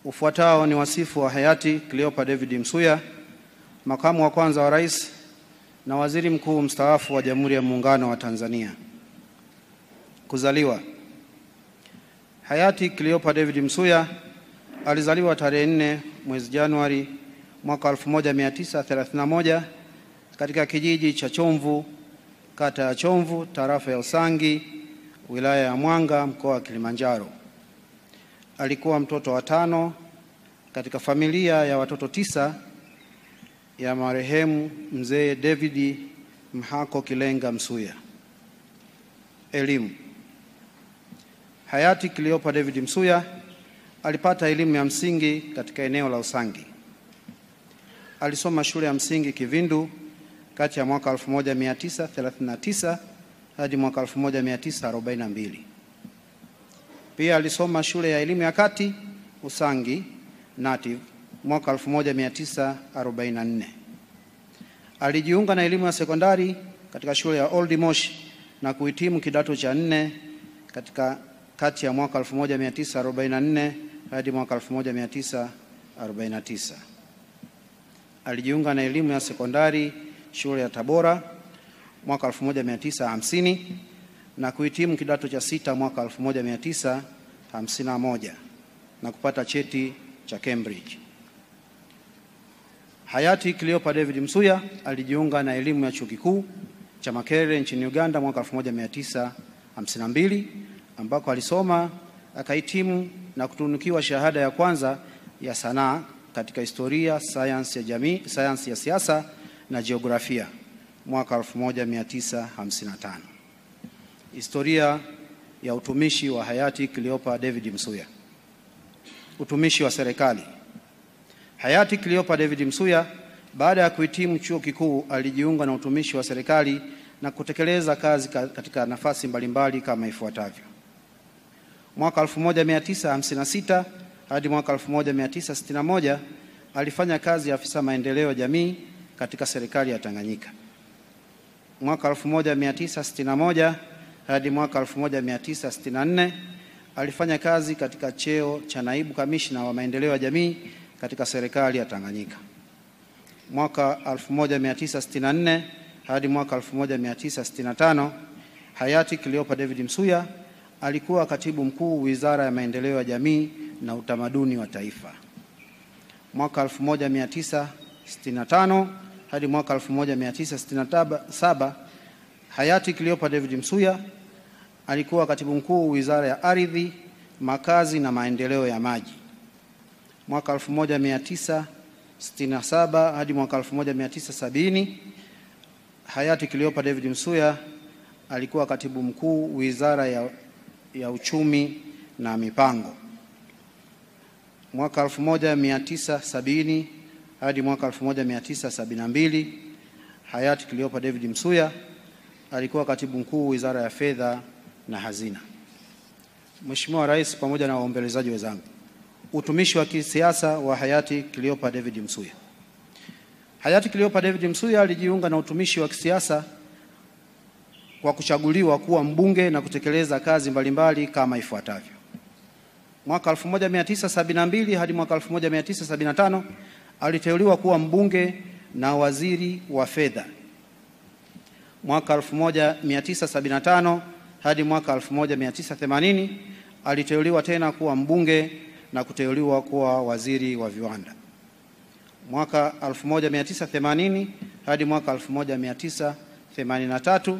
Ufuatao ni wasifu wa hayati Cleopa David Msuya, makamu wa kwanza wa rais na waziri mkuu mstaafu wa Jamhuri ya Muungano wa Tanzania. Kuzaliwa. Hayati Cleopa David Msuya alizaliwa tarehe 4 mwezi Januari mwaka 1931 katika kijiji cha Chomvu, kata ya Chomvu, tarafa ya Usangi, wilaya ya Mwanga, mkoa wa Kilimanjaro. Alikuwa mtoto wa 5 katika familia ya watoto 9 ya marehemu mzee David Mhako Kilenga Msuya. Elimu. Hayati Cleopa David Msuya alipata elimu ya msingi katika eneo la Usangi. Alisoma shule ya msingi Kivindu kati ya mwaka 1939 hadi mwaka 1942. Pia alisoma shule ya elimu ya kati Usangi Native mwaka 1944. Alijiunga na elimu ya sekondari katika shule ya Old Moshi na kuhitimu kidato cha 4 katika kati ya mwaka 1944 hadi mwaka 1949. Alijiunga na elimu ya sekondari shule ya Tabora mwaka 1950 na kuhitimu kidato cha 6 mwaka 1951 na kupata cheti cha Cambridge. Hayati Cleopa David Msuya alijiunga na elimu ya chuo kikuu cha Makerere nchini Uganda mwaka 1952 ambako alisoma akahitimu na kutunukiwa shahada ya kwanza ya sanaa katika historia, sayansi ya jamii, sayansi ya siasa na jiografia mwaka 1955. Historia ya utumishi wa hayati Cleopa David Msuya. Utumishi wa serikali. Hayati Cleopa David Msuya baada ya kuhitimu chuo kikuu alijiunga na utumishi wa serikali na kutekeleza kazi katika nafasi mbalimbali kama ifuatavyo. Mwaka 1956 hadi mwaka 1961 alifanya kazi ya afisa maendeleo ya jamii katika serikali ya Tanganyika. Mwaka 1961 hadi mwaka 1964 alifanya kazi katika cheo cha naibu kamishna wa maendeleo ya jamii katika serikali ya Tanganyika. Mwaka 1964 hadi mwaka 1965 hayati Cleopa David Msuya alikuwa katibu mkuu Wizara ya Maendeleo ya Jamii na Utamaduni wa Taifa. Mwaka 1965 hadi mwaka 1967 hayati Cleopa David Msuya alikuwa katibu mkuu Wizara ya Ardhi, Makazi na Maendeleo ya Maji. Mwaka 1967 hadi mwaka 1970 hayati Cleopa David Msuya alikuwa katibu mkuu Wizara ya Uchumi na Mipango. Mwaka 1970 hadi mwaka 1972 hayati Cleopa David Msuya alikuwa katibu mkuu Wizara ya Fedha na Hazina. Mheshimiwa Rais pamoja na waombelezaji wenzangu, utumishi wa kisiasa wa hayati Cleopa David Msuya. Hayati Cleopa David Msuya alijiunga na utumishi wa kisiasa kwa kuchaguliwa kuwa mbunge na kutekeleza kazi mbalimbali kama ifuatavyo. Mwaka 1972 hadi mwaka 1975 aliteuliwa kuwa mbunge na waziri wa fedha. Mwaka 1975 hadi mwaka 1980 aliteuliwa tena kuwa mbunge na kuteuliwa kuwa waziri wa viwanda. Mwaka 1980 hadi mwaka 1983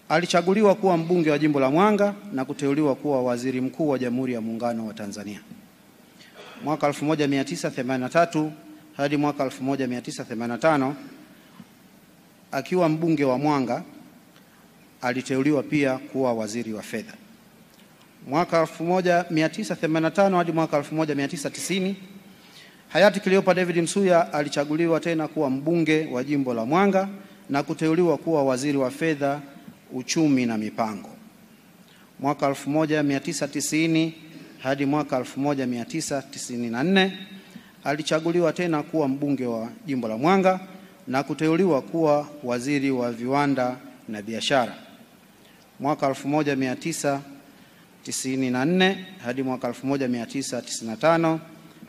alichaguliwa kuwa mbunge wa jimbo la Mwanga na kuteuliwa kuwa waziri mkuu wa Jamhuri ya Muungano wa Tanzania. Mwaka 1983 hadi mwaka 1985 akiwa mbunge wa Mwanga aliteuliwa pia kuwa waziri wa fedha. Mwaka 1985 hadi mwaka 1990 hayati Cleopa David Msuya alichaguliwa tena kuwa mbunge wa jimbo la Mwanga na kuteuliwa kuwa waziri wa fedha, uchumi na mipango. Mwaka 1990 hadi mwaka 1994 alichaguliwa tena kuwa mbunge wa jimbo la Mwanga na kuteuliwa kuwa waziri wa viwanda na biashara. Mwaka 1994 hadi mwaka 1995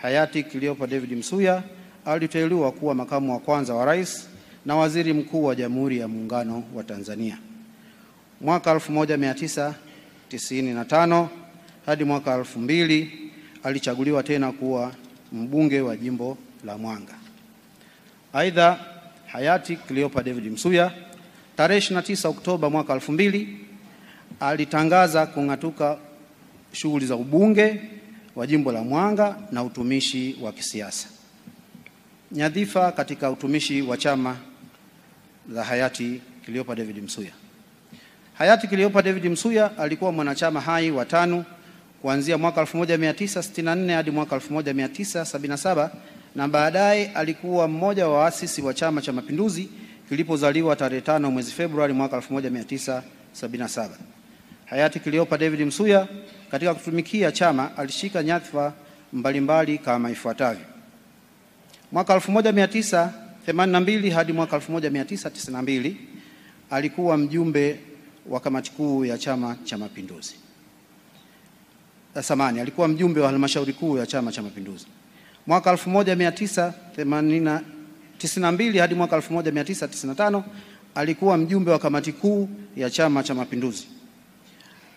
hayati Cleopa David Msuya aliteuliwa kuwa makamu wa kwanza wa rais na waziri mkuu wa Jamhuri ya Muungano wa Tanzania. Mwaka 1995 hadi mwaka 2000 alichaguliwa tena kuwa mbunge wa jimbo la Mwanga. Aidha, hayati Cleopa David Msuya tarehe 29 Oktoba mwaka 2000 alitangaza kung'atuka shughuli za ubunge wa jimbo la Mwanga na utumishi wa kisiasa. Nyadhifa katika utumishi wa chama za hayati Cleopa David Msuya. Hayati Cleopa David Msuya alikuwa mwanachama hai wa TANU kuanzia mwaka 1964 hadi mwaka 1977 na baadaye alikuwa mmoja wa waasisi wa Chama cha Mapinduzi kilipozaliwa tarehe 5 mwezi Februari mwaka 1977. Hayati Cleopa David Msuya katika kutumikia chama alishika nyadhifa mbalimbali kama ifuatavyo. Mwaka 1982 hadi mwaka 1992 alikuwa mjumbe wa kamati kuu ya Chama cha Mapinduzi. Alikuwa mjumbe wa halmashauri kuu ya Chama cha Mapinduzi. Mwaka 1992 hadi mwaka 1995 alikuwa mjumbe wa kamati kuu ya Chama cha Mapinduzi.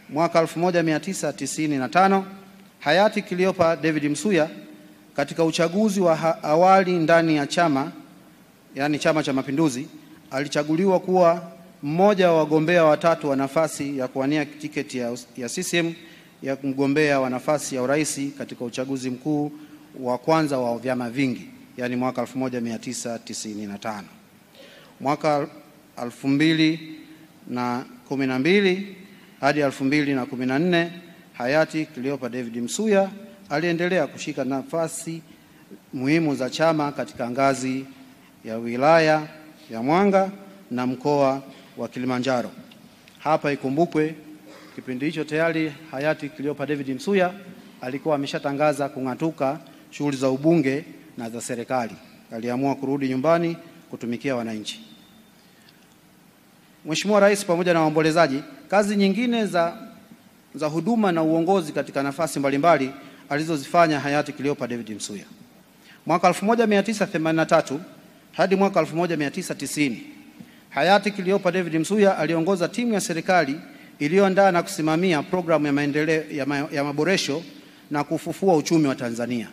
Mwaka 1995 hayati Cleopa David Msuya katika uchaguzi wa awali ndani ya chama, yani Chama cha Mapinduzi, alichaguliwa kuwa mmoja wa wagombea watatu wa nafasi ya kuwania tiketi ya CCM ya mgombea wa nafasi ya urais katika uchaguzi mkuu wa kwanza wa vyama vingi, yani mwaka 1995. Mwaka 2012 hadi 2014 hayati Cleopa David Msuya aliendelea kushika nafasi muhimu za chama katika ngazi ya wilaya ya Mwanga na mkoa wa Kilimanjaro. Hapa ikumbukwe kipindi hicho tayari hayati Cleopa David Msuya alikuwa ameshatangaza kung'atuka shughuli za ubunge na za serikali. Aliamua kurudi nyumbani kutumikia wananchi. Mheshimiwa Rais pamoja na waombolezaji, kazi nyingine za huduma na uongozi katika nafasi mbalimbali alizozifanya hayati Cleopa David Msuya. Mwaka 1983 hadi mwaka 1990 hayati Cleopa David Msuya aliongoza timu ya serikali iliyoandaa na kusimamia programu ya maendeleo ya maboresho na kufufua uchumi wa Tanzania.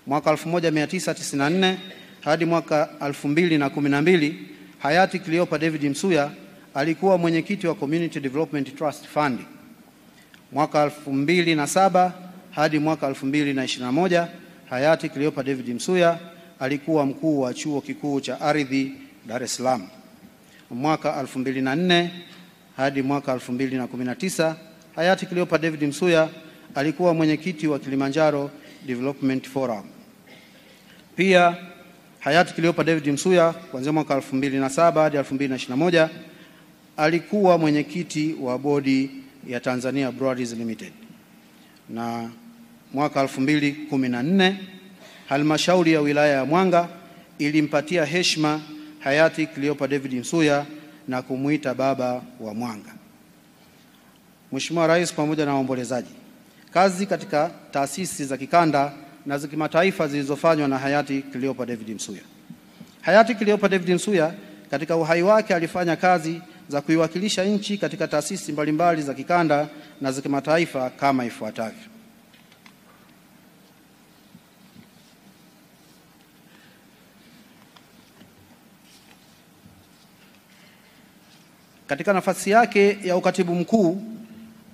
Mwaka 1994 hadi mwaka 2012 hayati Cleopa David Msuya alikuwa mwenyekiti wa Community Development Trust Fund. Mwaka 2007 hadi mwaka 2021 hayati Cleopa David Msuya alikuwa mkuu wa Chuo Kikuu cha Ardhi Dar es Salaam. Mwaka 2004 hadi mwaka 2019 hayati Cleopa David Msuya alikuwa mwenyekiti wa Kilimanjaro Development Forum. Pia hayati Cleopa David Msuya kuanzia mwaka 2007 hadi 2021 alikuwa mwenyekiti wa bodi ya Tanzania Breweries Limited. Na mwaka 2014 halmashauri ya wilaya ya Mwanga ilimpatia heshima hayati Cleopa David Msuya na kumuita baba wa Mwanga. Mheshimiwa Rais pamoja na waombolezaji, kazi katika taasisi za kikanda na za kimataifa zilizofanywa na hayati Cleopa David Msuya. Hayati Cleopa David Msuya katika uhai wake alifanya kazi za kuiwakilisha nchi katika taasisi mbalimbali za kikanda na za kimataifa kama ifuatavyo. Katika nafasi yake ya ukatibu mkuu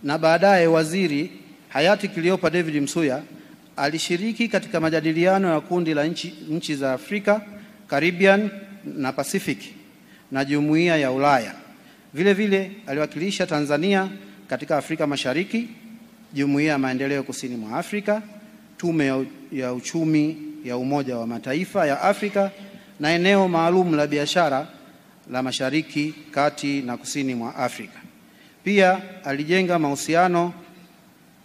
na baadaye waziri, hayati Cleopa David Msuya alishiriki katika majadiliano ya kundi la nchi za Afrika, Caribbean na Pacific na Jumuiya ya Ulaya. Vile vile aliwakilisha Tanzania katika Afrika Mashariki, Jumuiya ya Maendeleo Kusini mwa Afrika, Tume ya Uchumi ya Umoja wa Mataifa ya Afrika na eneo maalum la biashara la Mashariki, Kati na Kusini mwa Afrika. Pia alijenga mahusiano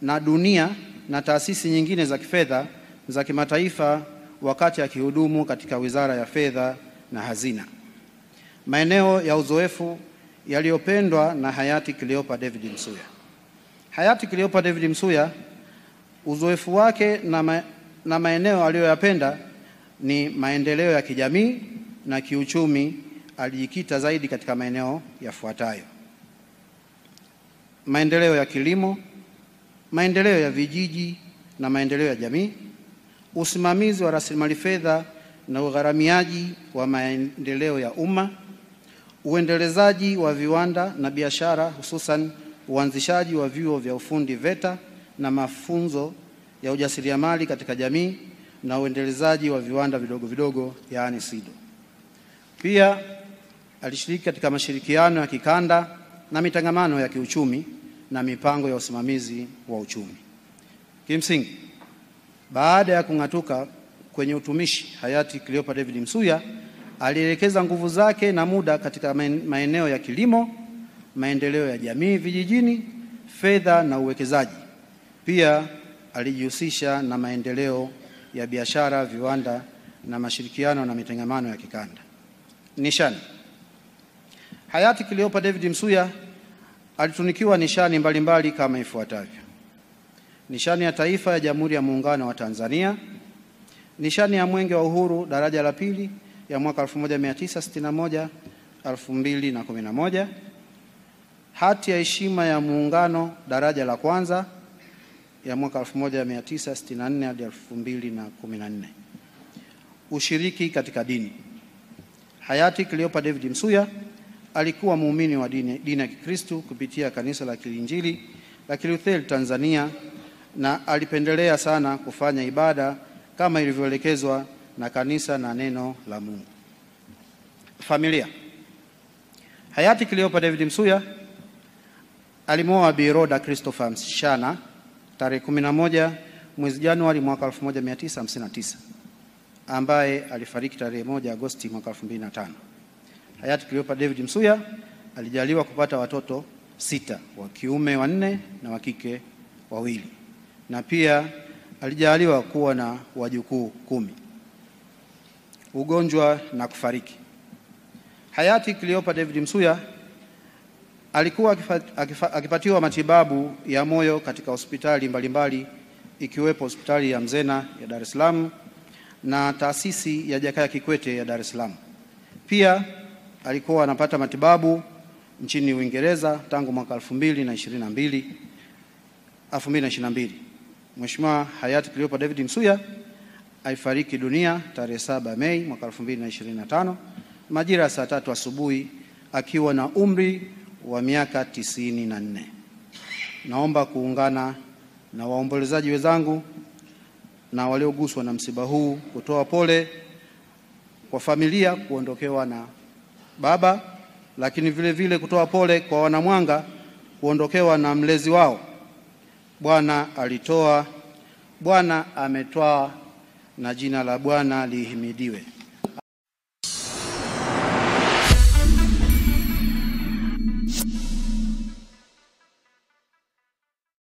na dunia na taasisi nyingine za kifedha za kimataifa wakati akihudumu katika Wizara ya Fedha na Hazina. Maeneo ya uzoefu yaliyopendwa na hayati Cleopa David Msuya. Hayati Cleopa David Msuya, uzoefu wake na maeneo aliyoyapenda ni maendeleo ya kijamii na kiuchumi. Alijikita zaidi katika maeneo yafuatayo: maendeleo ya kilimo, maendeleo ya vijiji na maendeleo ya jamii, usimamizi wa rasilimali fedha na ugharamiaji wa maendeleo ya umma, uendelezaji wa viwanda na biashara, hususan uanzishaji wa vyuo vya ufundi VETA na mafunzo ya ujasiriamali katika jamii, na uendelezaji wa viwanda vidogo vidogo, yaani SIDO. Pia alishiriki katika mashirikiano ya kikanda na mitangamano ya kiuchumi na mipango ya usimamizi wa uchumi. Kimsingi, baada ya kung'atuka kwenye utumishi, hayati Cleopa David Msuya alielekeza nguvu zake na muda katika maeneo ya kilimo, maendeleo ya jamii vijijini, fedha na uwekezaji. Pia alijihusisha na maendeleo ya biashara, viwanda na mashirikiano na mitangamano ya kikanda. Nishani. Hayati Cleopa David Msuya alitunikiwa nishani mbalimbali kama ifuatavyo: nishani ya taifa ya Jamhuri ya Muungano wa Tanzania, nishani ya Mwenge wa Uhuru daraja la pili ya mwaka 1961 2011, hati ya heshima ya Muungano daraja la kwanza ya mwaka 1964 hadi 2014. Ushiriki katika dini. Hayati Cleopa David Msuya alikuwa muumini wa dini ya Kikristo kupitia Kanisa la Kiinjili la Kilutheri Tanzania, na alipendelea sana kufanya ibada kama ilivyoelekezwa na kanisa na neno la Mungu. Familia. Hayati Cleopa David Msuya alimwoa Bi Rhoda Christopher Mshana tarehe 11 mwezi Januari mwaka 1959, ambaye alifariki tarehe 1 Agosti mwaka 2005. Hayati Cleopa David Msuya alijaliwa kupata watoto 6, wa kiume 4 na wa kike 2, na pia alijaliwa kuwa na wajukuu 10. Ugonjwa na kufariki. Hayati Cleopa David Msuya alikuwa akipatiwa matibabu ya moyo katika hospitali mbalimbali, ikiwepo hospitali ya Mzena ya Dar es Salaam na taasisi ya Jakaya Kikwete ya Dar es Salaam. Pia alikuwa anapata matibabu nchini Uingereza tangu mwaka 2022. Mheshimiwa hayati Cleopa David Msuya alifariki dunia tarehe 7 Mei mwaka 2025 majira ya saa 3 asubuhi akiwa na umri wa miaka 94. Naomba kuungana na waombolezaji wenzangu na walioguswa na msiba huu kutoa pole kwa familia kuondokewa na baba, lakini vile vile kutoa pole kwa wanamwanga kuondokewa na mlezi wao. Bwana alitoa, Bwana ametwaa, na jina la Bwana lihimidiwe.